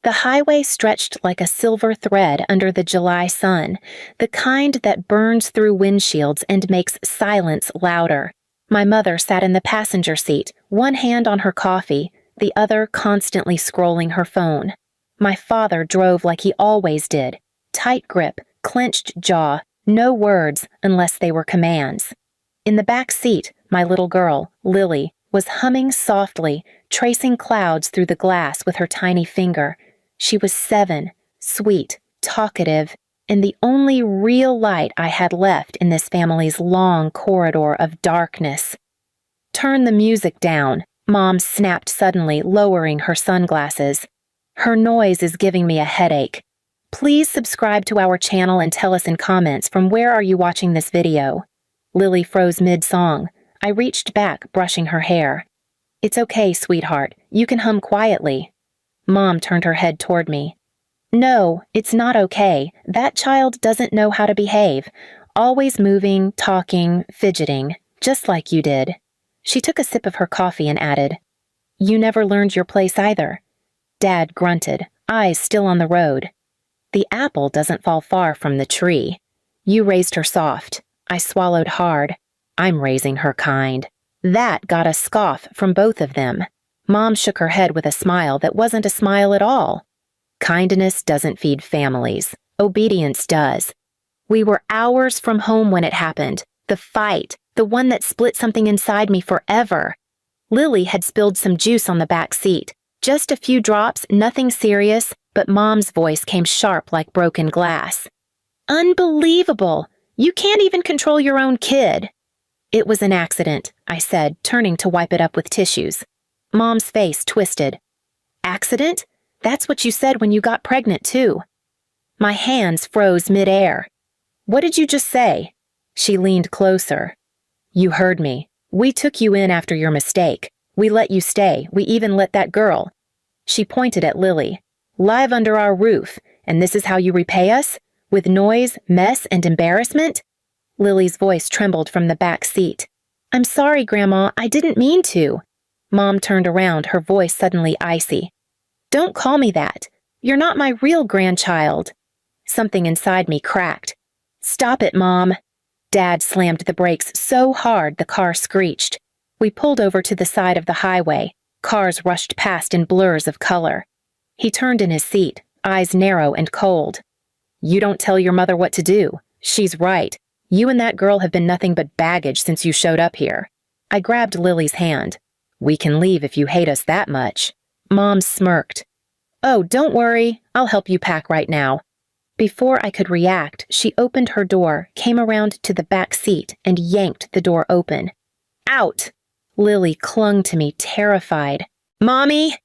The highway stretched like a silver thread under the July sun, the kind that burns through windshields and makes silence louder. My mother sat in the passenger seat, one hand on her coffee, the other constantly scrolling her phone. My father drove like he always did, tight grip, clenched jaw, no words unless they were commands. In the back seat, my little girl, Lily, was humming softly, tracing clouds through the glass with her tiny finger. She was 7, sweet, talkative, and the only real light I had left in this family's long corridor of darkness. "Turn the music down," Mom snapped suddenly, lowering her sunglasses. "Her noise is giving me a headache. Please subscribe to our channel and tell us in comments from where are you watching this video." Lily froze mid-song. I reached back, brushing her hair. "It's okay, sweetheart. You can hum quietly." Mom turned her head toward me. "No, it's not okay. That child doesn't know how to behave. Always moving, talking, fidgeting, just like you did." She took a sip of her coffee and added, "You never learned your place either." Dad grunted, eyes still on the road. "The apple doesn't fall far from the tree." "You raised her soft." I swallowed hard. "I'm raising her kind." That got a scoff from both of them. Mom shook her head with a smile that wasn't a smile at all. "Kindness doesn't feed families. Obedience does." We were hours from home when it happened. The fight, the one that split something inside me forever. Lily had spilled some juice on the back seat. Just a few drops, nothing serious, but Mom's voice came sharp like broken glass. "Unbelievable! You can't even control your own kid." "It was an accident," I said, turning to wipe it up with tissues. Mom's face twisted. "Accident? That's what you said when you got pregnant, too." My hands froze mid-air. "What did you just say?" She leaned closer. "You heard me. We took you in after your mistake. We let you stay. We even let that girl." She pointed at Lily. "Live under our roof, and this is how you repay us? With noise, mess, and embarrassment?" Lily's voice trembled from the back seat. "I'm sorry, Grandma. I didn't mean to." Mom turned around, her voice suddenly icy. "Don't call me that. You're not my real grandchild." Something inside me cracked. "Stop it, Mom." Dad slammed the brakes so hard the car screeched. We pulled over to the side of the highway. Cars rushed past in blurs of color. He turned in his seat, eyes narrow and cold. "You don't tell your mother what to do. She's right. You and that girl have been nothing but baggage since you showed up here." I grabbed Lily's hand. "We can leave if you hate us that much." Mom smirked. "Oh, don't worry. I'll help you pack right now." Before I could react, she opened her door, came around to the back seat, and yanked the door open. "Out!" Lily clung to me, terrified. "Mommy!"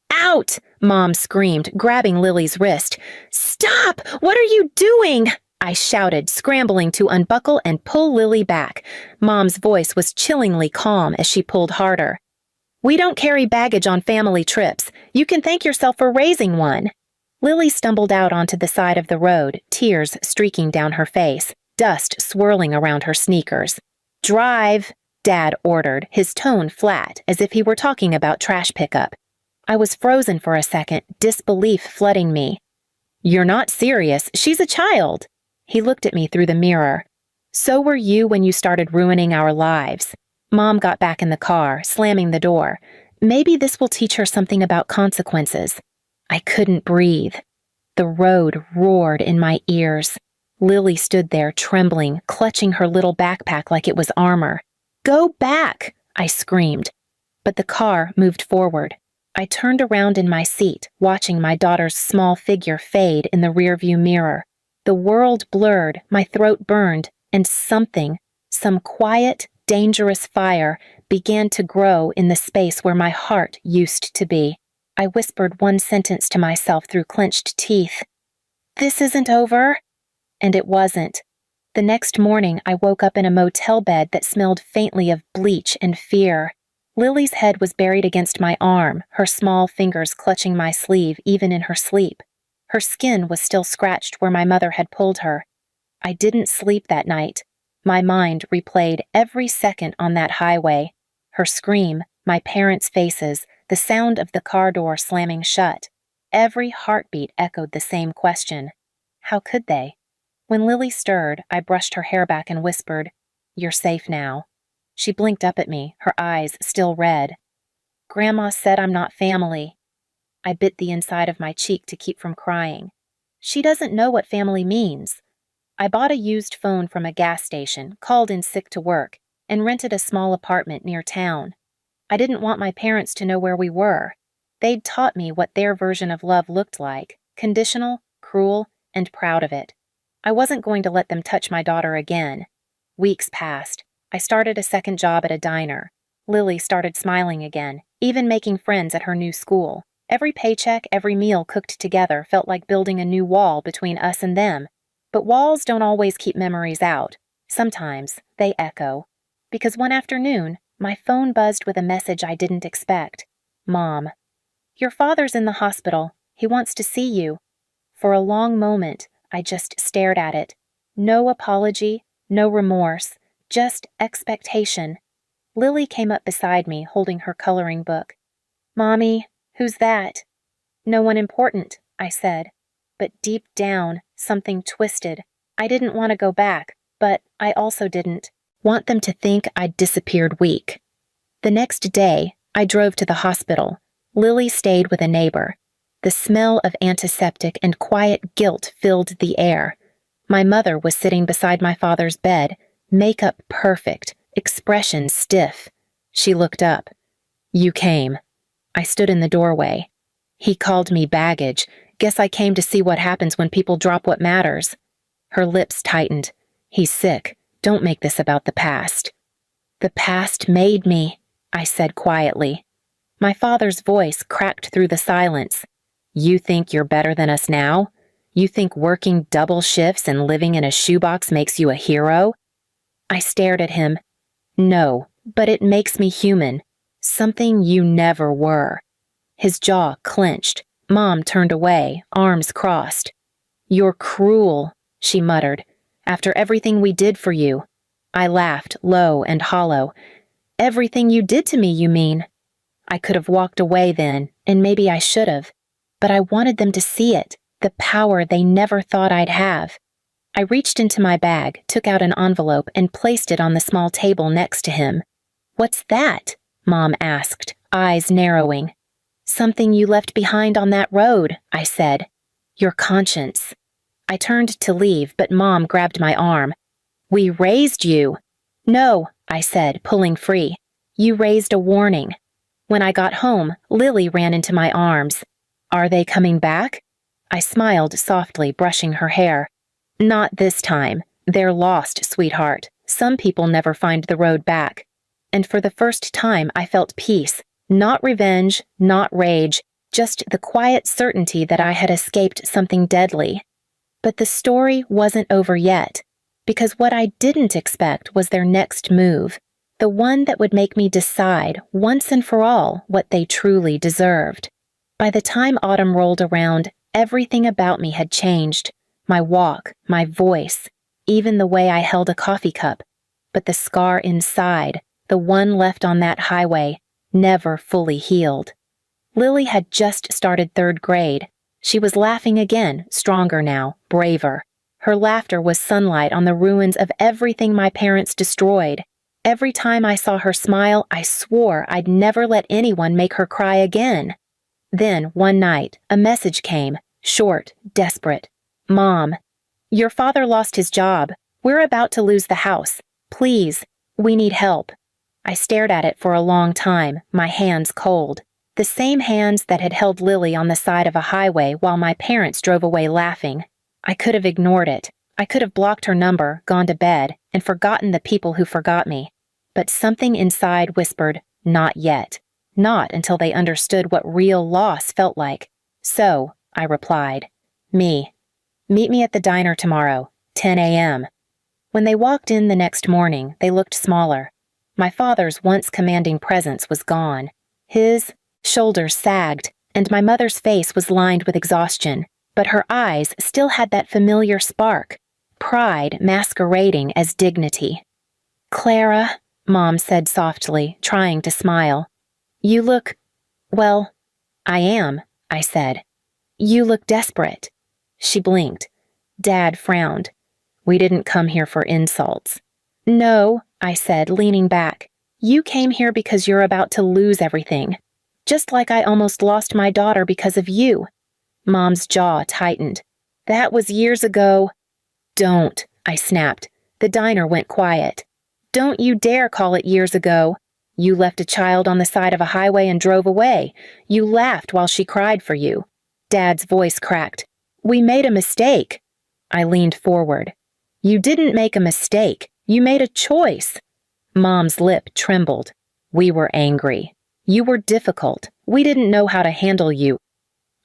"Out!" Mom screamed, grabbing Lily's wrist. "Stop! What are you doing?" I shouted, scrambling to unbuckle and pull Lily back. Mom's voice was chillingly calm as she pulled harder. "We don't carry baggage on family trips. You can thank yourself for raising one." Lily stumbled out onto the side of the road, tears streaking down her face, dust swirling around her sneakers. "Drive," Dad ordered, his tone flat, as if he were talking about trash pickup. I was frozen for a second, disbelief flooding me. "You're not serious. She's a child." He looked at me through the mirror. "So were you when you started ruining our lives." Mom got back in the car, slamming the door. Maybe this will teach her something about consequences. I couldn't breathe. The road roared in my ears. Lily stood there, trembling, clutching her little backpack like it was armor. "Go back!" I screamed. But the car moved forward. I turned around in my seat, watching my daughter's small figure fade in the rearview mirror. The world blurred, my throat burned, and something, some quiet, dangerous fire, began to grow in the space where my heart used to be. I whispered one sentence to myself through clenched teeth. "This isn't over." And it wasn't. The next morning, I woke up in a motel bed that smelled faintly of bleach and fear. Lily's head was buried against my arm, her small fingers clutching my sleeve even in her sleep. Her skin was still scratched where my mother had pulled her. I didn't sleep that night. My mind replayed every second on that highway. Her scream, my parents' faces, the sound of the car door slamming shut. every heartbeat echoed the same question. How could they? When Lily stirred, I brushed her hair back and whispered, "You're safe now." She blinked up at me, her eyes still red. "Grandma said I'm not family." I bit the inside of my cheek to keep from crying. "She doesn't know what family means." I bought a used phone from a gas station, called in sick to work, and rented a small apartment near town. I didn't want my parents to know where we were. They'd taught me what their version of love looked like, conditional, cruel, and proud of it. I wasn't going to let them touch my daughter again. Weeks passed. I started a second job at a diner. Lily started smiling again, even making friends at her new school. Every paycheck, every meal cooked together felt like building a new wall between us and them. But walls don't always keep memories out. Sometimes they echo. Because one afternoon, my phone buzzed with a message I didn't expect. "Mom, your father's in the hospital. He wants to see you." For a long moment, I just stared at it. No apology, no remorse, just expectation. Lily came up beside me, holding her coloring book. "Mommy, who's that?" "No one important," I said. But deep down, something twisted. I didn't want to go back, but I also didn't want them to think I'd disappeared weak. The next day, I drove to the hospital. Lily stayed with a neighbor. The smell of antiseptic and quiet guilt filled the air. My mother was sitting beside my father's bed, makeup perfect, expression stiff. She looked up. "You came." I stood in the doorway. "He called me baggage. Guess I came to see what happens when people drop what matters." Her lips tightened. "He's sick. Don't make this about the past." "The past made me," I said quietly. My father's voice cracked through the silence. "You think you're better than us now? You think working double shifts and living in a shoebox makes you a hero?" I stared at him. "No, but it makes me human. Something you never were." His jaw clenched. Mom turned away, arms crossed. "You're cruel," she muttered, "after everything we did for you." I laughed, low and hollow. "Everything you did to me, you mean?" I could have walked away then, and maybe I should have. But I wanted them to see it, the power they never thought I'd have. I reached into my bag, took out an envelope, and placed it on the small table next to him. "What's that?" Mom asked, eyes narrowing. "Something you left behind on that road," I said. "Your conscience." I turned to leave, but Mom grabbed my arm. "We raised you." "No," I said, pulling free. "You raised a warning." When I got home, Lily ran into my arms. "Are they coming back?" I smiled softly, brushing her hair. "Not this time. They're lost, sweetheart. Some people never find the road back." And for the first time, I felt peace. Not revenge, not rage, just the quiet certainty that I had escaped something deadly. But the story wasn't over yet, because what I didn't expect was their next move, the one that would make me decide once and for all what they truly deserved. By the time autumn rolled around, everything about me had changed. My walk, my voice, even the way I held a coffee cup. But the scar inside, the one left on that highway, never fully healed. Lily had just started third grade. She was laughing again, stronger now, braver. Her laughter was sunlight on the ruins of everything my parents destroyed. Every time I saw her smile, I swore I'd never let anyone make her cry again. Then, one night, a message came, short, desperate. "Mom, your father lost his job. We're about to lose the house. Please, we need help." I stared at it for a long time, my hands cold. The same hands that had held Lily on the side of a highway while my parents drove away laughing. I could have ignored it. I could have blocked her number, gone to bed, and forgotten the people who forgot me. But something inside whispered, "Not yet." Not until they understood what real loss felt like. "So," I replied, "Meet me at the diner tomorrow, 10 a.m. When they walked in the next morning, they looked smaller. My father's once commanding presence was gone. His shoulders sagged, and my mother's face was lined with exhaustion, but her eyes still had that familiar spark, pride masquerading as dignity. "Clara," Mom said softly, trying to smile. "You look, well." "I am," I said. You look desperate. She blinked. Dad frowned. We didn't come here for insults. No, I said, leaning back. You came here because you're about to lose everything. Just like I almost lost my daughter because of you. Mom's jaw tightened. That was years ago. Don't, I snapped. The diner went quiet. Don't you dare call it years ago. You left a child on the side of a highway and drove away. You laughed while she cried for you. Dad's voice cracked. We made a mistake. I leaned forward. You didn't make a mistake. You made a choice. Mom's lip trembled. We were angry. You were difficult. We didn't know how to handle you.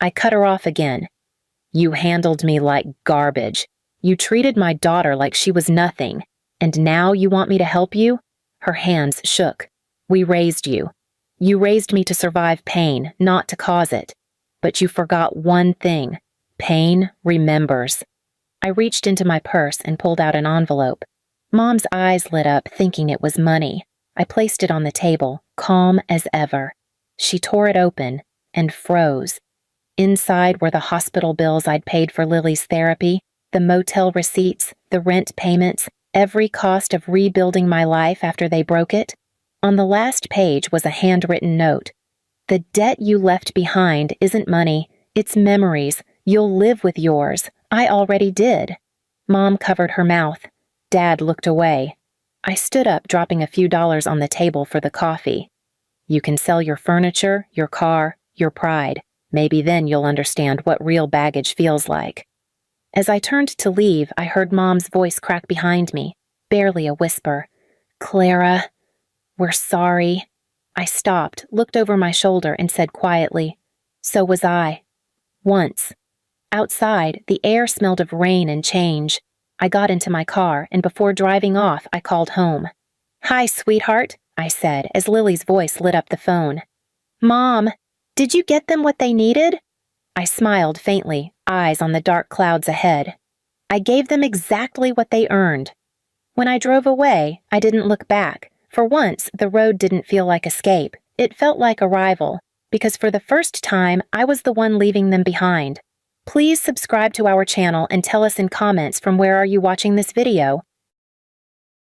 I cut her off again. You handled me like garbage. You treated my daughter like she was nothing. And now you want me to help you? Her hands shook. We raised you. You raised me to survive pain, not to cause it. But you forgot one thing. Pain remembers. I reached into my purse and pulled out an envelope. Mom's eyes lit up, thinking it was money. I placed it on the table, calm as ever. She tore it open and froze. Inside were the hospital bills I'd paid for Lily's therapy, the motel receipts, the rent payments, every cost of rebuilding my life after they broke it. On the last page was a handwritten note. The debt you left behind isn't money, it's memories. You'll live with yours. I already did. Mom covered her mouth. Dad looked away. I stood up, dropping a few dollars on the table for the coffee. You can sell your furniture, your car, your pride. Maybe then you'll understand what real baggage feels like. As I turned to leave, I heard Mom's voice crack behind me, barely a whisper. Clara, we're sorry. I stopped, looked over my shoulder, and said quietly, so was I. Once. Outside, the air smelled of rain and change. I got into my car, and before driving off, I called home. Hi, sweetheart, I said, as Lily's voice lit up the phone. Mom, did you get them what they needed? I smiled faintly, eyes on the dark clouds ahead. I gave them exactly what they earned. When I drove away, I didn't look back. For once, the road didn't feel like escape. It felt like arrival, because for the first time, I was the one leaving them behind. Please subscribe to our channel and tell us in comments from where are you watching this video.